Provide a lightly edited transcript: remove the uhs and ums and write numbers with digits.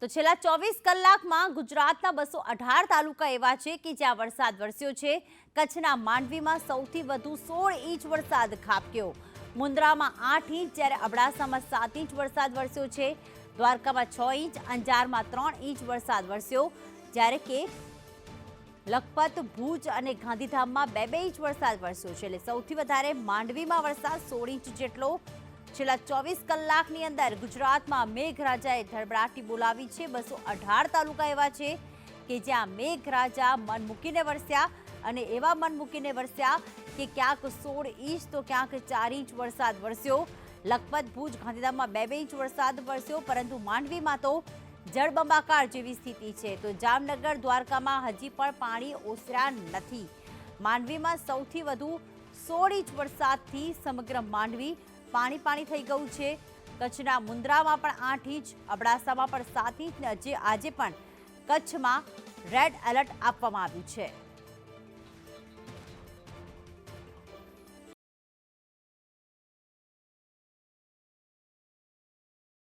તો છેલ્લા 24 કલાકમાં ગુજરાતના 218 તાલુકા એવા છે કે જ્યાં વરસાદ વરસ્યો છે। કચ્છના માંડવીમાં સૌથી વધુ 16 ઇંચ વરસાદ ખાબક્યો। મુન્દ્રામાં 8 ઇંચ જ્યારે અબડાસામાં 7 ઇંચ વરસાદ વરસ્યો છે। દ્વારકામાં 6 ઇંચ, અંજારમાં 3 ઇંચ વરસાદ વરસ્યો, જ્યારે કે લખપત, ભુજ અને ગાંધીધામમાં 2-2 ઇંચ વરસાદ વરસ્યો છે। એટલે સૌથી વધારે માંડવીમાં વરસાદ 16 ઇંચ જેટલો। છેલ્લા 24 કલાકની અંદર ગુજરાતમાં મેઘરાજાએ ધડબડાટી બોલાવી છે। 218 તાલુકા એવા છે કે જ્યાં મેઘરાજા મન મૂકીને વરસ્યા, અને એવા મન મૂકીને વરસ્યા કે ક્યાંક 16 ઇંચ તો ક્યાંક 4 ઇંચ વરસાદ વરસ્યો। લખપત, ભુજ, ગાંધીધામમાં 2-2 ઇંચ વરસાદ વરસ્યો, પરંતુ માંડવીમાં તો જળબંબાકાર જેવી સ્થિતિ છે। તો જામનગર, દ્વારકામાં હજી પણ પાણી ઓસર્યા નથી। માંડવીમાં સૌથી વધુ 16 ઇંચ વરસાદથી સમગ્ર માંડવી પાણી થઈ ગયું છે। કચ્છના મુન્દ્રામાં પણ 8 ઇંચ, અબડાસામાં પણ 7 ઇંચ, અને આજે પણ કચ્છમાં રેડ એલર્ટ આપવામાં આવ્યું છે।